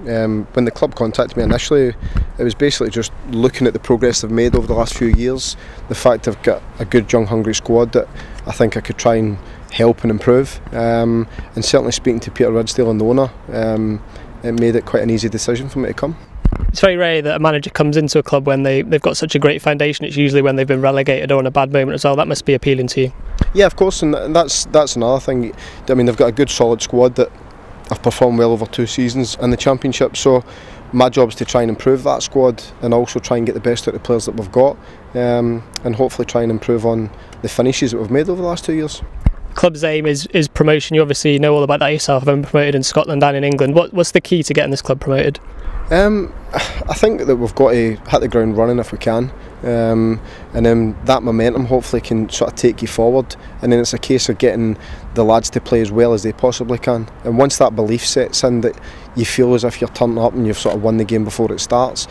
when the club contacted me initially, it was basically just looking at the progress they've made over the last few years, the fact they've got a good young hungry squad that I think I could try and help and improve, and certainly speaking to Peter Ridsdale and the owner, it made it quite an easy decision for me to come. It's very rare that a manager comes into a club when they've got such a great foundation. It's usually when they've been relegated or in a bad moment as well. That must be appealing to you. Yeah, of course, and that's another thing. I mean, they've got a good solid squad that have performed well over 2 seasons in the Championship, so my job is to try and improve that squad and also try and get the best out of the players that we've got, and hopefully try and improve on the finishes that we've made over the last 2 years. Club's aim is promotion. You obviously know all about that yourself, having been promoted in Scotland and in England. What's the key to getting this club promoted? I think that we've got to hit the ground running if we can, and then that momentum hopefully can sort of take you forward, and then it's a case of getting the lads to play as well as they possibly can, and once that belief sets in that you feel as if you're turning up and you've sort of won the game before it starts,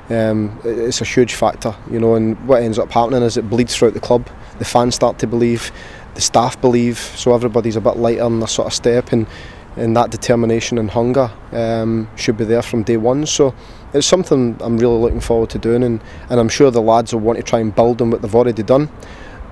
it's a huge factor, you know. And what ends up happening is it bleeds throughout the club. The fans start to believe, the staff believe, so everybody's a bit lighter in their sort of step, and that determination and hunger should be there from day one. So it's something I'm really looking forward to doing, and I'm sure the lads will want to try and build on what they've already done.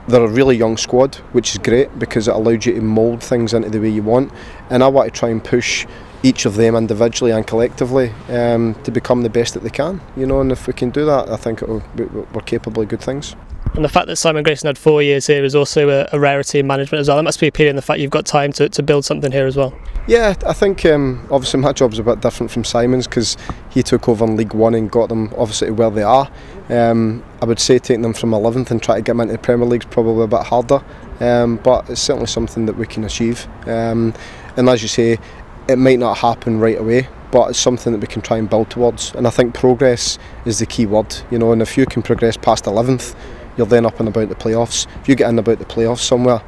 They're a really young squad, which is great because it allows you to mould things into the way you want, and I want to try and push each of them individually and collectively to become the best that they can, you know. And if we can do that, I think we're capable of good things. And the fact that Simon Grayson had 4 years here is also a rarity in management as well. That must be appealing, the fact you've got time to build something here as well. Yeah, I think obviously my job's a bit different from Simon's because he took over in League One and got them obviously to where they are. I would say taking them from 11th and trying to get them into the Premier League is probably a bit harder, but it's certainly something that we can achieve. And as you say, it might not happen right away, but it's something that we can try and build towards. And I think progress is the key word, you know. And if you can progress past 11th, you're then up and about the playoffs. If you get in about the playoffs somewhere,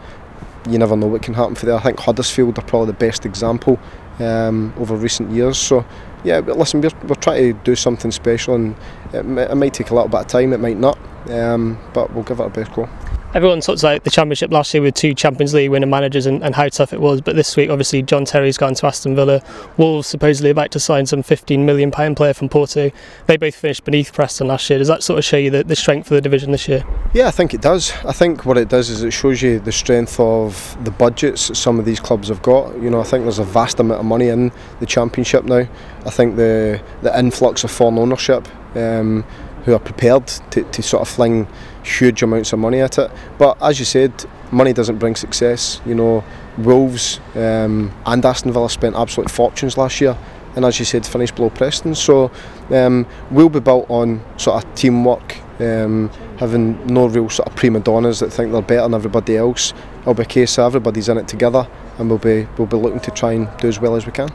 you never know what can happen for there. I think Huddersfield are probably the best example over recent years. So yeah, but listen, we're trying to do something special, and it might take a little bit of time, it might not, but we'll give it our best go. Everyone talks about the Championship last year with 2 Champions League winning managers and how tough it was, but this week obviously John Terry's gone to Aston Villa. Wolves supposedly about to sign some £15 million player from Porto. They both finished beneath Preston last year. Does that sort of show you the strength of the division this year? Yeah, I think it does. I think what it does is it shows you the strength of the budgets that some of these clubs have got. You know, I think there's a vast amount of money in the Championship now. I think the influx of foreign ownership who are prepared to sort of fling huge amounts of money at it. But as you said, money doesn't bring success. You know, Wolves and Aston Villa spent absolute fortunes last year, and as you said, finished below Preston. So we'll be built on sort of teamwork, having no real sort of prima donnas that think they're better than everybody else. It'll be a case of everybody's in it together, and we'll be looking to try and do as well as we can.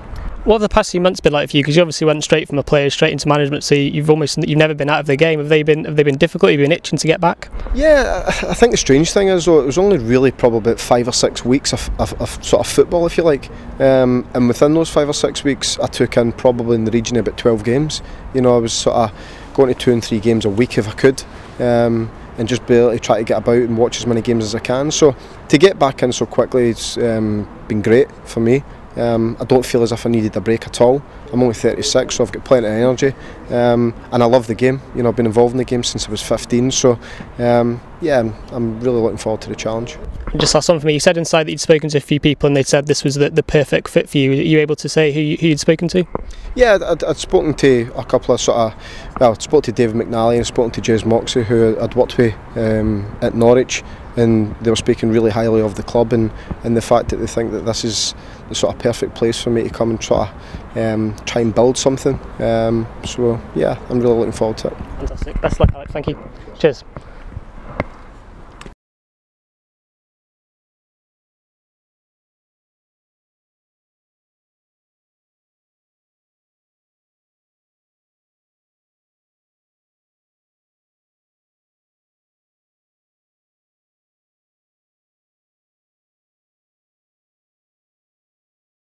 What have the past few months been like for you? Because you obviously went straight from a player straight into management, so you've never been out of the game. Have they been difficult? Have you been itching to get back? Yeah, I think the strange thing is, though, it was only really probably about 5 or 6 weeks of sort of football, if you like, and within those 5 or 6 weeks I took in probably in the region of about 12 games. You know, I was sort of going to 2 and 3 games a week if I could, and just be able to try to get about and watch as many games as I can. So to get back in so quickly, it's been great for me. I don't feel as if I needed a break at all. I'm only 36, so I've got plenty of energy, and I love the game. You know, I've been involved in the game since I was 15, so yeah, I'm really looking forward to the challenge. And just last one for me, you said inside that you'd spoken to a few people and they said this was the perfect fit for you. Are you able to say who you'd spoken to? Yeah, I'd spoken to a couple of I spoke to David McNally and spoken to Jez Moxey, who I'd worked with at Norwich, and they were speaking really highly of the club and the fact that they think that this is the sort of perfect place for me to come and try and build something. So yeah, I'm really looking forward to it. Fantastic. Best of luck, Alex. Thank you. Cheers.